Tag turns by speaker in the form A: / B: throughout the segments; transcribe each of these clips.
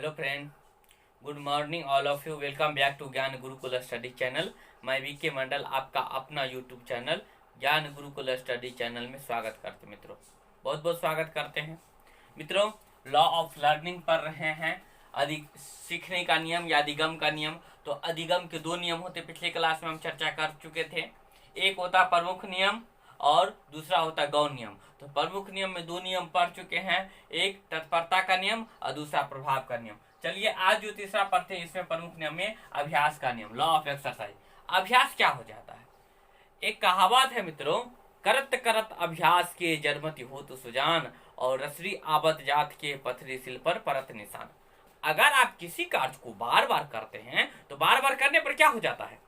A: Hello friend, good morning all of you. Welcome back to Gyan Gurukul study channel. मैं VK Mandal आपका अपना YouTube channel ज्ञान Gurukul study channel में स्वागत करते मित्रों, बहुत बहुत स्वागत करते हैं मित्रों। लॉ ऑफ लर्निंग पढ़ रहे हैं, अधिक सीखने का नियम या अधिगम का नियम। तो अधिगम के दो नियम होते, पिछले क्लास में हम चर्चा कर चुके थे। एक होता प्रमुख नियम और दूसरा होता गौण नियम। तो प्रमुख नियम में दो नियम पढ़ चुके हैं, एक तत्परता का नियम और दूसरा प्रभाव का नियम। चलिए आज जो तीसरा पढ़ते हैं, इसमें प्रमुख नियम में अभ्यास का नियम, लॉ ऑफ एक्सरसाइज। अभ्यास क्या हो जाता है? एक कहावत है मित्रों, करत करत अभ्यास के जरमति हो तो सुजान, और रसरी आबद जात के पथरी सिल पर परत निशान। अगर आप किसी कार्य को बार बार करते हैं तो बार बार करने पर क्या हो जाता है?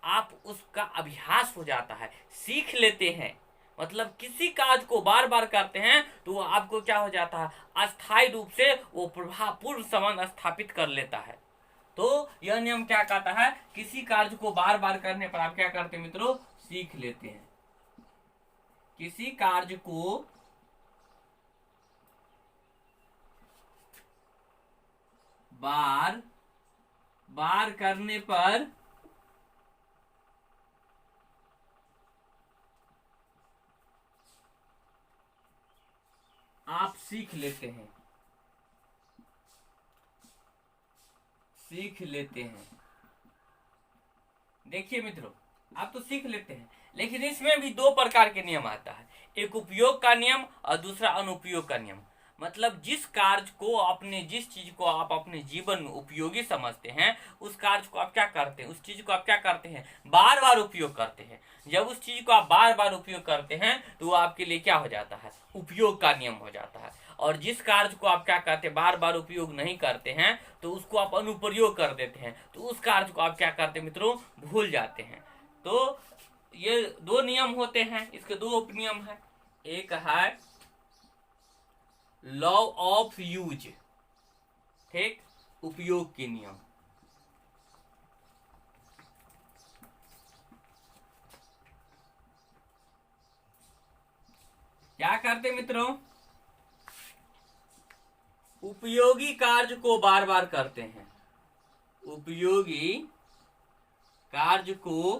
A: आप उसका अभ्यास हो जाता है, सीख लेते हैं। मतलब किसी कार्य को बार बार करते हैं तो वो आपको क्या हो जाता है, अस्थायी रूप से वो प्रभावपूर्ण संबंध स्थापित कर लेता है। तो यह नियम क्या कहता है, किसी कार्य को बार बार करने पर आप क्या करते हैं मित्रों, सीख लेते हैं। किसी कार्य को बार बार करने पर आप सीख लेते हैं, सीख लेते हैं। देखिए मित्रों, आप तो सीख लेते हैं, लेकिन इसमें भी दो प्रकार के नियम आता है, एक उपयोग का नियम और दूसरा अनुपयोग का नियम। मतलब जिस कार्य को अपने, जिस चीज को आप अपने जीवन में उपयोगी समझते हैं, उस कार्य को आप क्या करते हैं, उस चीज को आप क्या करते हैं, बार बार उपयोग करते हैं। जब उस चीज को आप बार बार उपयोग करते हैं तो वो आपके लिए क्या हो जाता है, उपयोग का नियम हो जाता है। और जिस कार्य को आप क्या करते हैं, बार बार उपयोग नहीं करते हैं, तो उसको आप अनुप्रयोग कर देते हैं, तो उस कार्य को आप क्या करते हैं मित्रों, भूल जाते हैं। तो ये दो नियम होते हैं, इसके दो उपनियम है। एक है लॉ ऑफ यूज, ठीक, उपयोग के नियम। क्या करते मित्रों, उपयोगी कार्य को बार बार करते हैं, उपयोगी कार्य को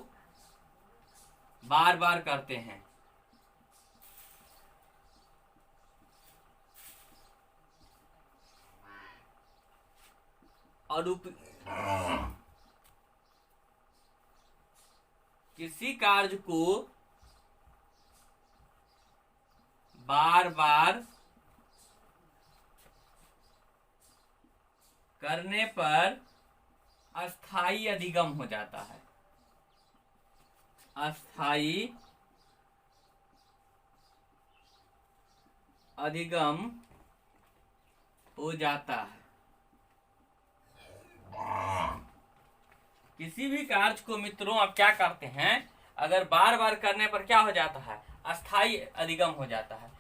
A: बार बार करते हैं। और किसी कार्य को बार बार करने पर अस्थायी अधिगम हो जाता है, अस्थायी अधिगम हो जाता है। किसी भी कार्य को मित्रों आप क्या करते हैं, अगर बार बार करने पर क्या हो जाता है, अस्थायी अधिगम हो जाता है।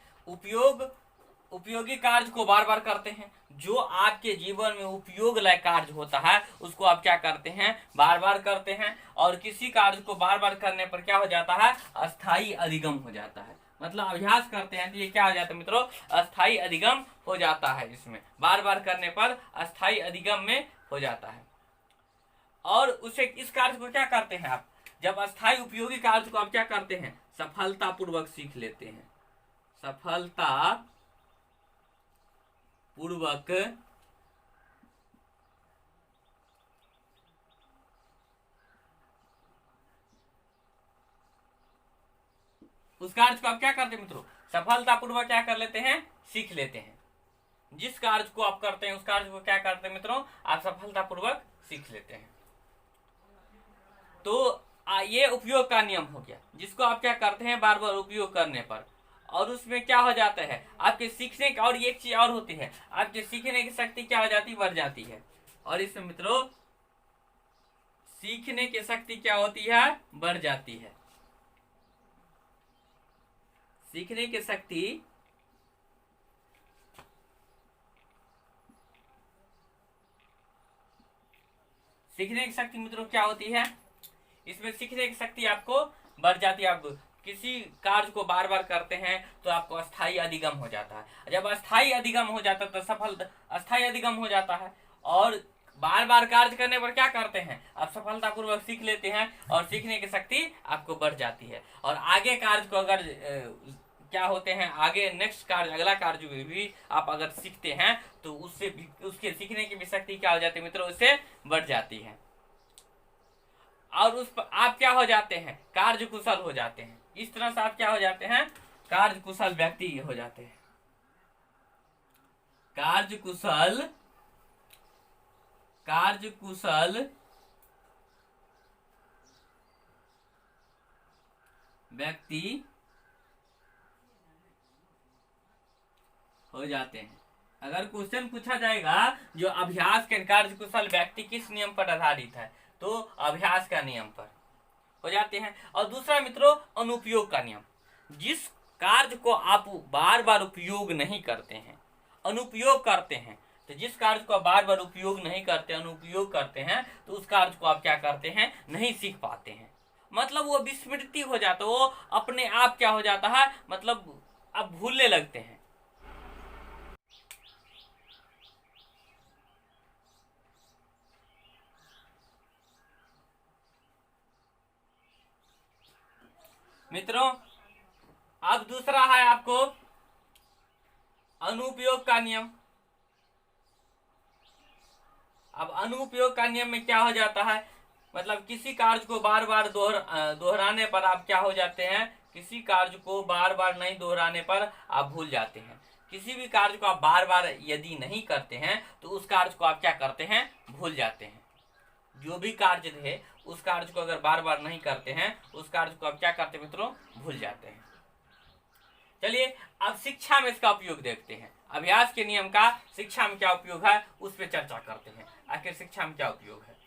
A: उपयोगी कार्य को बार बार करते हैं, जो आपके जीवन में उपयोग लायक कार्य होता है उसको आप क्या करते हैं, बार बार करते हैं। और किसी कार्य को बार बार करने पर क्या हो जाता है, अस्थायी अधिगम हो जाता है। मतलब अभ्यास करते हैं तो ये क्या हो जाता है मित्रों, अस्थायी अधिगम हो जाता है। इसमें बार बार करने पर अस्थायी अधिगम में हो जाता है। और उसे, इस कार्य को क्या करते हैं आप, जब अस्थायी उपयोगी कार्य को आप क्या करते हैं, सफलता पूर्वक सीख लेते हैं, सफलता पूर्वक उस कार्य को आप क्या करते हैं मित्रों, सफलता पूर्वक क्या कर लेते हैं, सीख लेते हैं। जिस कार्य को आप करते हैं उस कार्य को क्या करते हैं मित्रों, आप सफलता पूर्वक सीख लेते हैं। तो ये उपयोग का नियम हो गया, जिसको आप क्या करते हैं, बार बार उपयोग करने पर। और उसमें क्या हो जाता है, आपके सीखने का, और एक चीज और होती है, आपके सीखने की शक्ति क्या हो जाती है, बढ़ जाती है। और इसमें मित्रों सीखने की शक्ति क्या होती है, बढ़ जाती है। सीखने की शक्ति मित्रों क्या होती है, इसमें सीखने की शक्ति आपको बढ़ जाती है। आप किसी कार्य को बार बार करते हैं तो आपको अस्थाई अधिगम हो जाता है। जब अस्थाई अधिगम हो जाता है तो सफल अस्थाई अधिगम हो जाता है, और बार बार कार्य करने पर क्या करते हैं, आप सफलतापूर्वक सीख लेते हैं और सीखने की शक्ति आपको बढ़ जाती है। और आगे कार्य को अगर क्या होते हैं, आगे नेक्स्ट कार्य, अगला कार्य भी आप अगर सीखते हैं तो उससे भी, उसके सीखने की भी शक्ति क्या हो जाती है मित्रों, उससे बढ़ जाती है। और उस पर आप क्या हो जाते हैं, कार्य कुशल हो जाते हैं। इस तरह से आप क्या हो जाते हैं, कार्य कुशल व्यक्ति हो जाते हैं। कार्य कुशल व्यक्ति हो जाते हैं। अगर क्वेश्चन पूछा जाएगा जो अभ्यास के कार्य कुशल व्यक्ति किस नियम पर आधारित है, तो अभ्यास का नियम पर हो जाते हैं। और दूसरा मित्रों, अनुपयोग का नियम। जिस कार्य को आप बार बार उपयोग नहीं करते हैं, अनुपयोग करते हैं, तो जिस कार्य को आप बार बार उपयोग नहीं करते, अनुपयोग करते हैं, तो उस कार्य को आप क्या करते हैं, नहीं सीख पाते हैं। मतलब वो विस्मृति हो जाता है, वो अपने आप क्या हो जाता है, मतलब आप भूलने लगते हैं। मित्रों, अब दूसरा है आपको अनुपयोग का नियम। अब अनुपयोग का नियम में क्या हो जाता है, मतलब किसी कार्य को बार बार दोहराने पर आप क्या हो जाते हैं, किसी कार्य को बार बार नहीं दोहराने पर आप भूल जाते हैं। किसी भी कार्य को आप बार बार यदि नहीं करते हैं तो उस कार्य को आप क्या करते हैं, भूल जाते हैं। जो भी कार्य है उस कार्य को अगर बार बार नहीं करते हैं, उस कार्य को आप क्या करते हैं मित्रों, भूल जाते हैं। चलिए अब शिक्षा में इसका उपयोग देखते हैं। अभ्यास के नियम का शिक्षा में क्या उपयोग है, उस पर चर्चा करते हैं। आखिर शिक्षा में क्या उपयोग है।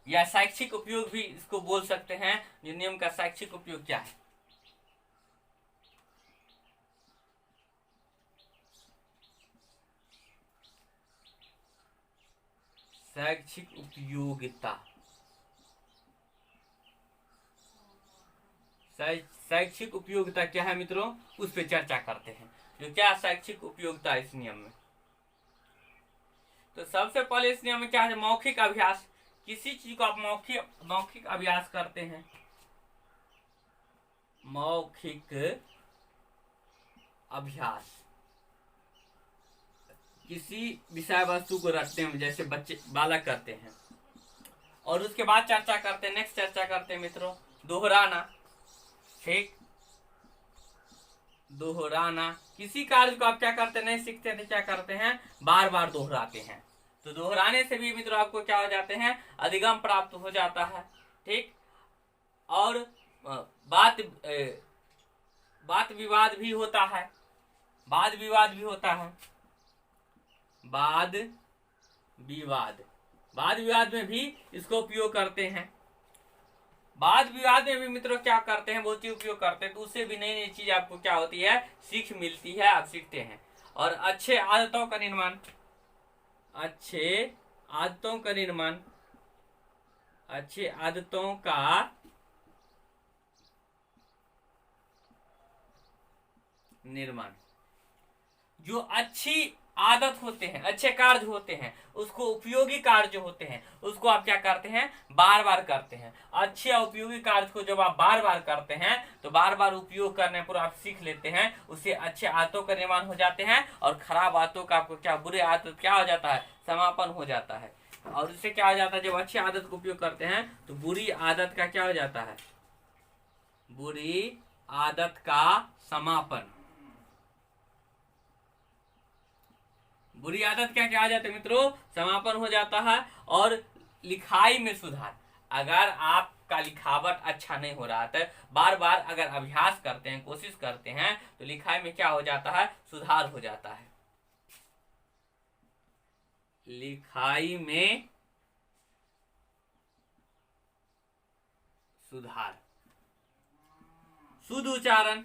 A: या शैक्षिक उपयोग भी इसको बोल सकते हैं। जो नियम का शैक्षिक उपयोग क्या है, शैक्षिक उपयोगिता। शैक्षिक उपयोगिता क्या है मित्रों, उस पर चर्चा करते हैं। जो क्या शैक्षिक उपयोगिता इस नियम में, तो सबसे पहले इस नियम में क्या है, मौखिक अभ्यास। किसी चीज को आप मौखिक अभ्यास करते हैं, मौखिक अभ्यास, किसी विषय वस्तु को रखते हैं, जैसे बच्चे बालक करते हैं। और उसके बाद चर्चा करते हैं, नेक्स्ट चर्चा करते हैं मित्रों, दोहराना। ठीक, दोहराना। किसी कार्य को आप क्या करते हैं, नहीं सीखते थे, क्या करते हैं, बार बार दोहराते हैं। तो दोहराने से भी मित्रों आपको क्या हो जाते हैं, अधिगम प्राप्त हो जाता है। ठीक, और बात विवाद भी होता है, वाद विवाद भी होता है। वाद विवाद में भी इसको उपयोग करते हैं। वाद विवाद में भी मित्रों क्या करते हैं, बहुत ही उपयोग करते हैं। तो उससे भी नई नई चीज आपको क्या होती है, सीख मिलती है, आप सीखते हैं। और अच्छे आदतों का निर्माण, अच्छे आदतों का निर्माण। जो अच्छी आदत होते हैं, अच्छे कार्य होते हैं, उसको उपयोगी कार्य होते हैं, उसको आप क्या करते हैं, बार बार करते हैं। अच्छे और उपयोगी कार्य को जब आप बार बार करते हैं तो बार बार उपयोग करने पर आप सीख लेते हैं, उससे अच्छे आदतों का निर्माण हो जाते हैं। और खराब आदतों का आपको क्या, बुरे आदत क्या हो जाता है, समापन हो जाता है। और इससे क्या हो जाता है, जब अच्छी आदत का उपयोग करते हैं तो बुरी आदत का क्या हो जाता है, बुरी आदत का समापन। बुरी आदत क्या आ जाता है मित्रों, समापन हो जाता है। और लिखाई में सुधार। अगर आपका लिखावट अच्छा नहीं हो रहा है, बार बार अगर अभ्यास करते हैं, कोशिश करते हैं, तो लिखाई में क्या हो जाता है, सुधार हो जाता है। लिखाई में सुधार। शुद्ध उच्चारण।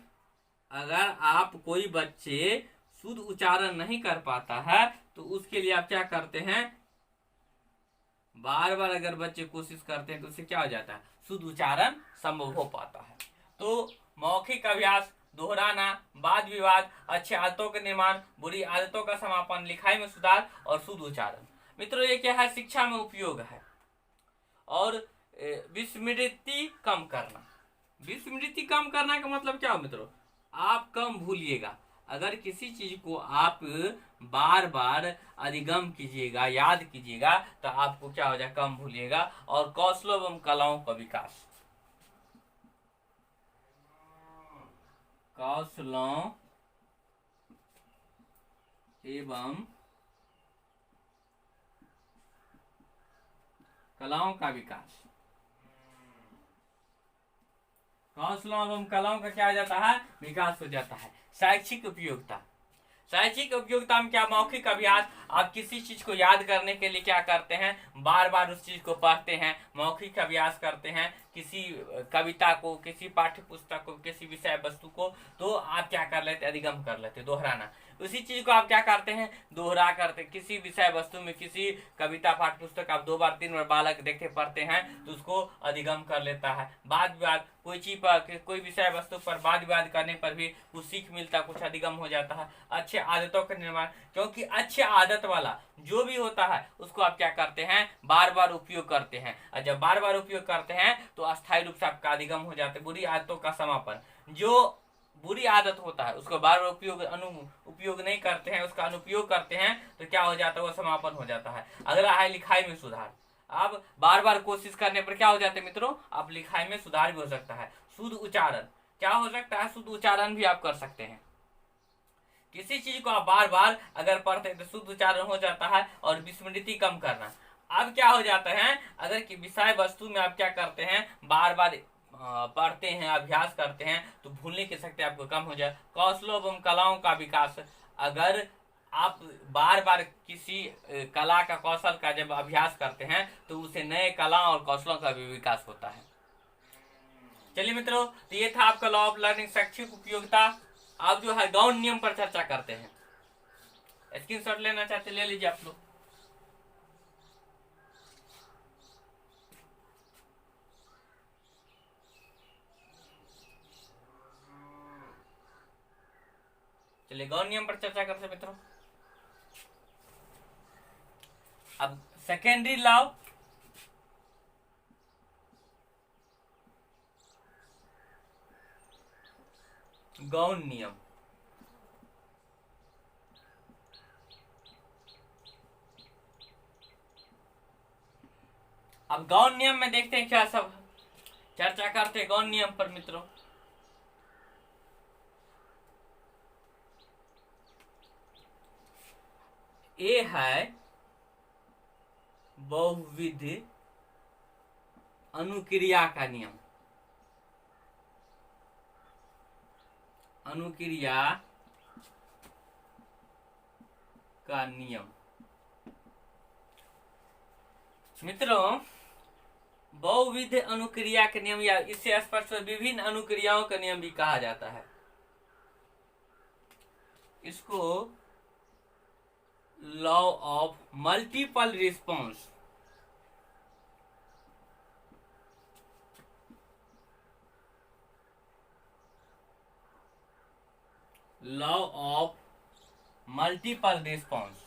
A: अगर आप कोई बच्चे शुद्ध उच्चारण नहीं कर पाता है तो उसके लिए आप क्या करते हैं, बार बार अगर बच्चे कोशिश करते हैं तो उससे क्या हो जाता है, शुद्ध उच्चारण संभव हो पाता है। तो मौखिक अभ्यास, दोहराना, वाद विवाद, अच्छे आदतों का निर्माण, बुरी आदतों का समापन, लिखाई में सुधार और शुद्ध उच्चारण। मित्रों ये क्या है, शिक्षा में उपयोग है। और विस्मृति कम करना। विस्मृति कम करना का मतलब क्या हो मित्रों, आप कम भूलिएगा। अगर किसी चीज को आप बार बार अधिगम कीजिएगा, याद कीजिएगा, तो आपको क्या हो जाए, कम भूलिएगा। और कौशलों एवं कलाओं का विकास, कौशलों एवं कलाओं का विकास। कौशलों एवं कलाओं का क्या हो जाता है, विकास हो जाता है। शैक्षिक उपयोगिता, शैक्षिक उपयोगिता में क्या, मौखिक अभ्यास, आप किसी चीज को याद करने के लिए क्या करते हैं, बार बार उस चीज को पढ़ते हैं, मौखिक अभ्यास करते हैं, किसी कविता को, किसी पाठ्य पुस्तक को, किसी विषय वस्तु को, तो आप क्या कर लेते, अधिगम कर लेते, दोहराना। उसी चीज को आप क्या करते हैं, दोहरा करते। किसी विषय वस्तु में, किसी कविता पाठ्य पुस्तक आप 2 बार 3 बार बालक देखते पढ़ते हैं तो उसको अधिगम कर लेता है। वाद विवाद, कोई चीज पर, कोई विषय वस्तु पर वाद विवाद करने पर भी कुछ सीख मिलता, कुछ अधिगम हो जाता है। अच्छे आदतों का निर्माण, क्योंकि अच्छे आदत वाला जो भी होता है उसको आप क्या करते हैं, बार बार उपयोग करते हैं। और जब बार बार उपयोग करते हैं तो अस्थायी रूप से आपका अधिगम हो जाता है। बुरी आदतों का समापन, जो बुरी आदत होता है उसको बार बार उपयोग नहीं करते हैं, उसका अनुपयोग करते हैं, तो क्या हो जाता है, वो समापन हो जाता है। अगला है लिखाई में सुधार। आप बार बार कोशिश करने पर क्या हो जाते हैं मित्रों, आप लिखाई में सुधार भी हो सकता है। शुद्ध उच्चारण क्या हो सकता है, शुद्ध उच्चारण भी आप कर सकते हैं। किसी चीज को आप बार बार अगर पढ़ते हैं तो शुद्ध उच्चारण हो जाता है। और विस्मृति कम करना, अब क्या हो जाता है, अगर कि विषय वस्तु में आप क्या करते हैं, बार बार पढ़ते हैं, अभ्यास करते हैं, तो भूलने की शक्ति आपको कम हो जाए। कौशलों एवं कलाओं का विकास, अगर आप बार बार किसी कला का, कौशल का जब अभ्यास करते हैं तो उसे नए कला और कौशलों का भी विकास होता है। चलिए मित्रों, तो ये था आपका लॉ ऑफ लर्निंग, शैक्षिक उपयोगिता। आप जो है गौण नियम पर चर्चा करते हैं। स्क्रीनशॉट लेना चाहते ले लीजिए आप लोग। चलिए गौण नियम पर चर्चा करते हैं मित्रों। अब सेकेंडरी लॉ, गौण नियम। अब गौण नियम में देखते हैं क्या सब चर्चा करते हैं गौण नियम पर मित्रों। ए है बहुविध अनुक्रिया का नियम। अनुक्रिया का नियम मित्रों, बहुविध अनुक्रिया के नियम, या इससे स्पष्ट विभिन्न अनुक्रियाओं का नियम भी कहा जाता है। इसको law of multiple response, law of multiple response,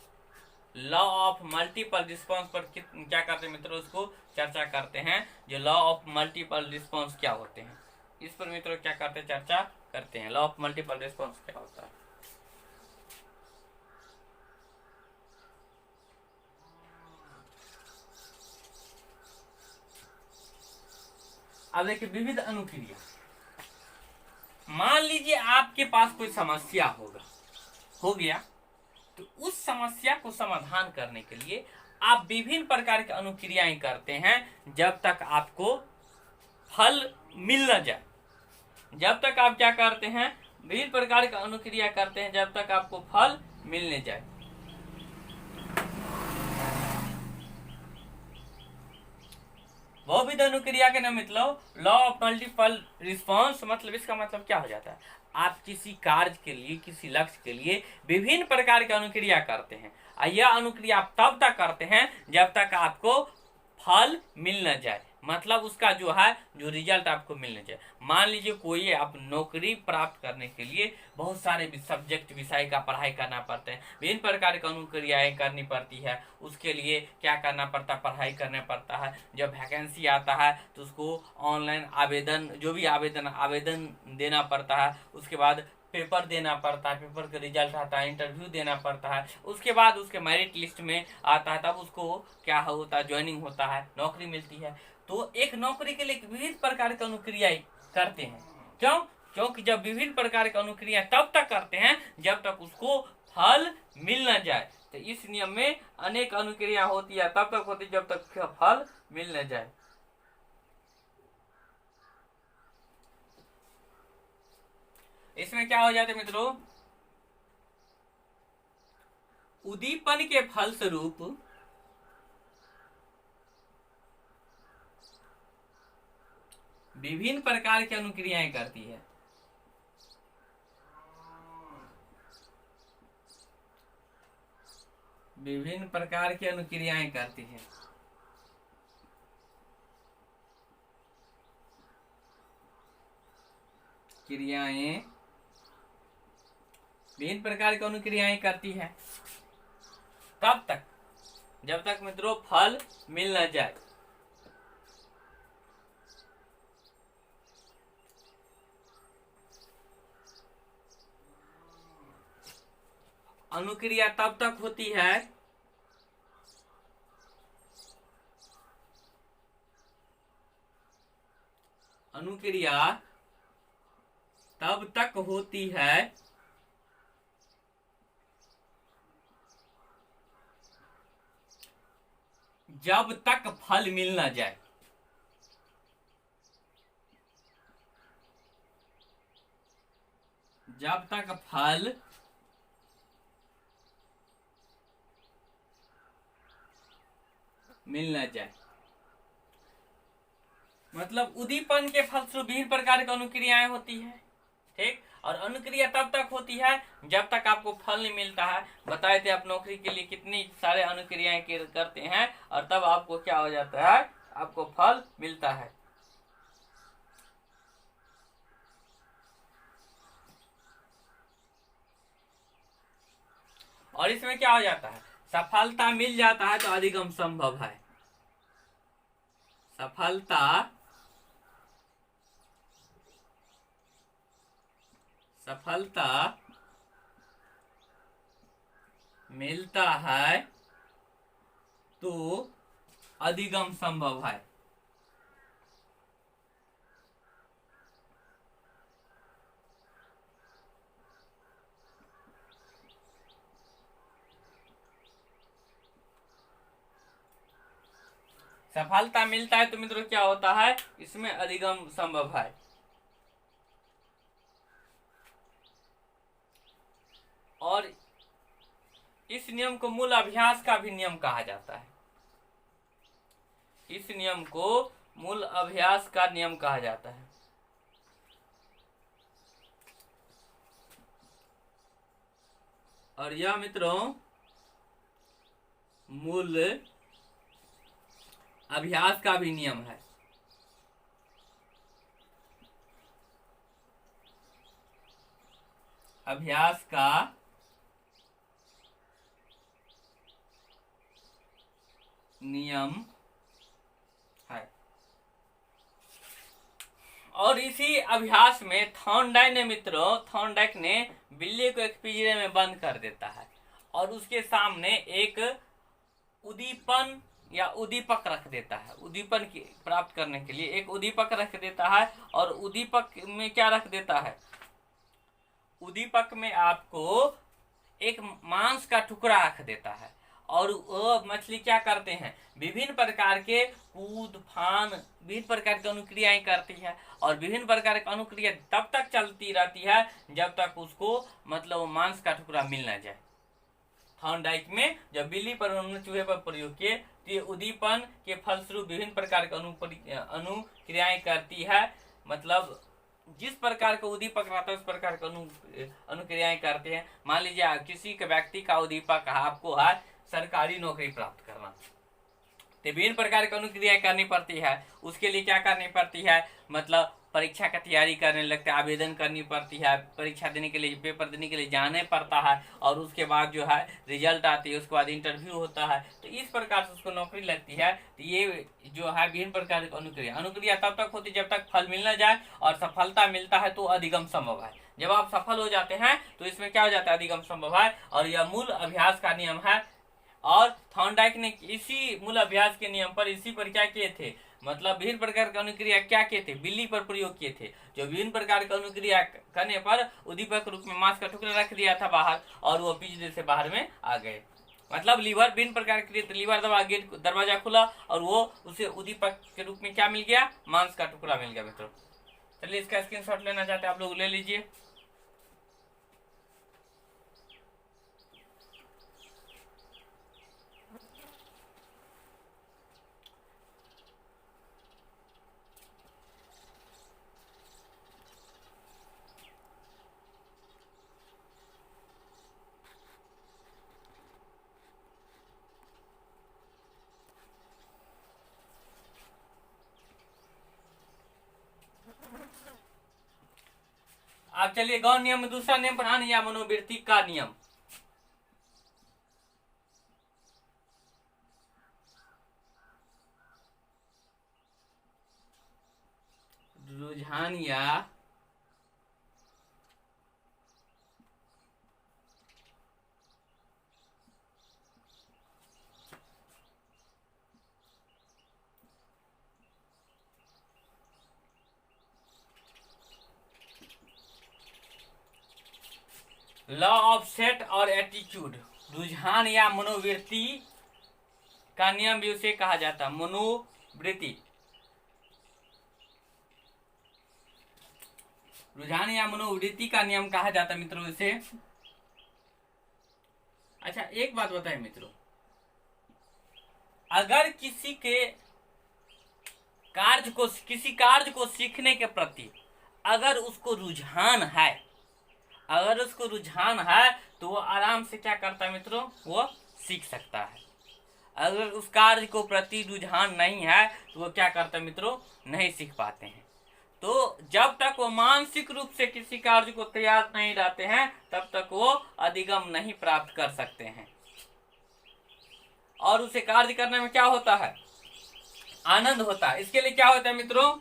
A: law of multiple response पर क्या करते हैं मित्रों, उसको चर्चा करते हैं। जो लॉ ऑफ मल्टीपल रिस्पॉन्स क्या होते हैं, इस पर मित्रों क्या करते हैं, चर्चा करते हैं। लॉ ऑफ मल्टीपल रिस्पॉन्स क्या होता है। अब देखिए विविध अनुक्रिया, मान लीजिए आपके पास कोई समस्या हो गया, तो उस समस्या को समाधान करने के लिए आप विभिन्न प्रकार की अनुक्रियाएं करते हैं जब तक आपको फल मिल न जाए। जब तक आप क्या करते हैं, विभिन्न प्रकार की अनुक्रिया करते हैं जब तक आपको फल मिलने जाए। बहुविध अनुक्रिया के नाम मतलब लॉ ऑफ मल्टीपल रिस्पॉन्स, मतलब इसका मतलब क्या हो जाता है, आप किसी कार्य के लिए, किसी लक्ष्य के लिए विभिन्न प्रकार की अनुक्रिया करते हैं। यह अनुक्रिया आप तब तक करते हैं जब तक आपको फल मिल न जाए, मतलब उसका जो है जो रिजल्ट आपको मिल न जाए। मान लीजिए कोई आप नौकरी प्राप्त करने के लिए बहुत सारे सब्जेक्ट विषय का पढ़ाई करना पड़ता है, विभिन्न प्रकार की अनुक्रियाएं करनी पड़ती है, उसके लिए क्या करना पड़ता है, पढ़ाई करना पड़ता है। जब वैकेंसी आता है तो उसको ऑनलाइन आवेदन, जो भी आवेदन देना पड़ता है, उसके बाद पेपर देना पड़ता है, पेपर का रिजल्ट आता है, इंटरव्यू देना पड़ता है, उसके बाद उसके मेरिट लिस्ट में आता है, तब उसको क्या होता है, ज्वाइनिंग होता है, नौकरी मिलती है। तो एक नौकरी के लिए विविध प्रकार की अनुक्रियाएं करते हैं। क्यों? क्योंकि जब विभिन्न प्रकार की अनुक्रिया तब तक करते हैं जब तक उसको फल मिल न जाए। तो इस नियम में अनेक अनुक्रिया होती है, तब तक होती जब तक फल मिल न जाए। इसमें क्या हो जाता है मित्रों, उद्दीपन के फलस्वरूप विभिन्न प्रकार की अनुक्रियाएं करती है। विभिन्न प्रकार की अनुक्रियाएं करती है। क्रियाएं विभिन्न प्रकार की अनुक्रियाएं करती है तब तक जब तक मित्रों फल मिल न जाए। अनुक्रिया तब तक होती है अनुक्रिया तब तक होती है जब तक फल मिल न जाए। जब तक फल मिल न जाए, मतलब उद्दीपन के फलस्वरूप विभिन्न प्रकार की अनुक्रियाएं होती है, ठीक। और अनुक्रिया तब तक होती है जब तक आपको फल नहीं मिलता है। बताए थे आप नौकरी के लिए कितनी सारे अनुक्रियाएं करते हैं और तब आपको क्या हो जाता है, आपको फल मिलता है। और इसमें क्या हो जाता है, सफलता मिल जाता है तो अधिगम संभव है। सफलता मिलता है तो अधिगम संभव है। सफलता मिलता है तो मित्रों क्या होता है, इसमें अधिगम संभव है। और इस नियम को मूल अभ्यास का भी नियम कहा जाता है। इस नियम को मूल अभ्यास का नियम कहा जाता है। और यह मित्रों मूल अभ्यास का भी नियम है। अभ्यास का नियम है। और इसी अभ्यास में थॉर्नडाइक ने बिल्ली को एक पिंजरे में बंद कर देता है और उसके सामने एक उद्दीपन या उद्दीपक रख देता है। उद्दीपन की प्राप्त करने के लिए एक उद्दीपक रख देता है और उद्दीपक में क्या रख देता है, उद्दीपक में आपको एक मांस का टुकड़ा रख देता है। और वो मछली क्या करते हैं, विभिन्न प्रकार के कूद फान विभिन्न प्रकार की अनुक्रियाएं करती है। और विभिन्न प्रकार की अनुक्रिया तब तक चलती रहती है जब तक उसको मतलब मांस का टुकड़ा मिल न जाए। थॉर्नडाइक में जब बिल्ली पर उन्होंने चूहे पर प्रयोग किए तो ये उद्दीपन के फलस्वरूप विभिन्न प्रकार की अनुक्रियाएं करती है। मतलब जिस प्रकार का उद्दीपक रहता है उस प्रकार की अनुक्रियाएं करते हैं। मान लीजिए किसी के व्यक्ति का उद्दीपक आपको है सरकारी नौकरी प्राप्त करना, तो विभिन्न प्रकार की अनुक्रिया करनी पड़ती है। उसके लिए क्या करनी पड़ती है, मतलब परीक्षा का तैयारी करने लगते हैं, आवेदन करनी पड़ती है, परीक्षा देने के लिए, पेपर देने के लिए जाने पड़ता है, और उसके बाद जो है रिजल्ट आती है, उसके बाद इंटरव्यू होता है, तो इस प्रकार से उसको नौकरी लगती है। तो ये जो है विभिन्न प्रकार की अनुक्रिया, अनुक्रिया तब तक होती है जब तक फल मिल न जाए, और सफलता मिलता है तो अधिगम संभव है। जब आप सफल हो जाते हैं तो इसमें क्या हो जाता है, अधिगम संभव है, और यह मूल अभ्यास का नियम है। और थॉर्नडाइक ने इसी मूल अभ्यास के नियम पर इसी पर क्या किए थे, मतलब विभिन्न प्रकार की अनुक्रिया क्या किए थे, बिल्ली पर प्रयोग किए थे, जो विभिन्न प्रकार की अनुक्रिया करने पर उद्दीपक रूप में मांस का टुकड़ा रख दिया था बाहर, और वो पिंजरे से बाहर में आ गए। मतलब लीवर विभिन्न प्रकार के, लीवर दबा, गेट दरवाजा खुला, और वो उसे उद्दीपक के रूप में क्या मिल गया, मांस का टुकड़ा मिल गया मित्रों। चलिए इसका स्क्रीनशॉट लेना चाहते हैं आप लोग ले लीजिए। अब चलिए गौण नियम में दूसरा नियम पर आने, या मनोवृत्ति का नियम। रुझान या लॉ ऑफ सेट और एटीट्यूड, रुझान या मनोवृत्ति का नियम भी उसे कहा जाता है, मनोवृत्ति, रुझान या मनोवृत्ति का नियम कहा जाता है मित्रों इसे। अच्छा एक बात बताए मित्रों, अगर किसी कार्य को सीखने के प्रति अगर उसको रुझान है, तो वो आराम से क्या करता है मित्रों, वो सीख सकता है। अगर उस कार्य को प्रति रुझान नहीं है तो वो क्या करता है मित्रों, नहीं सीख पाते हैं। तो जब तक वो मानसिक रूप से किसी कार्य को तैयार नहीं रहते हैं तब तक वो अधिगम नहीं प्राप्त कर सकते हैं। और उसे कार्य करने में क्या होता है, आनंद होता है। इसके लिए क्या होता है मित्रों,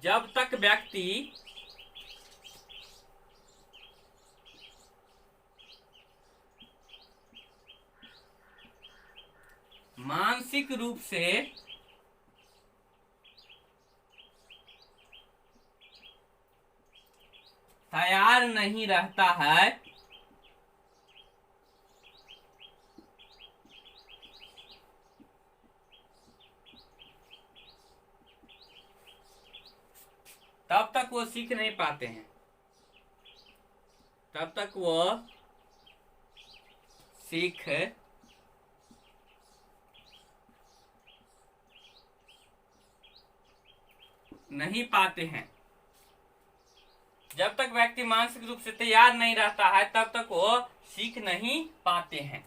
A: जब तक व्यक्ति मानसिक रूप से तैयार नहीं रहता है तब तक वो सीख नहीं पाते हैं, तब तक वो सीख नहीं पाते हैं। जब तक व्यक्ति मानसिक रूप से तैयार नहीं रहता है तब तक वो सीख नहीं पाते हैं।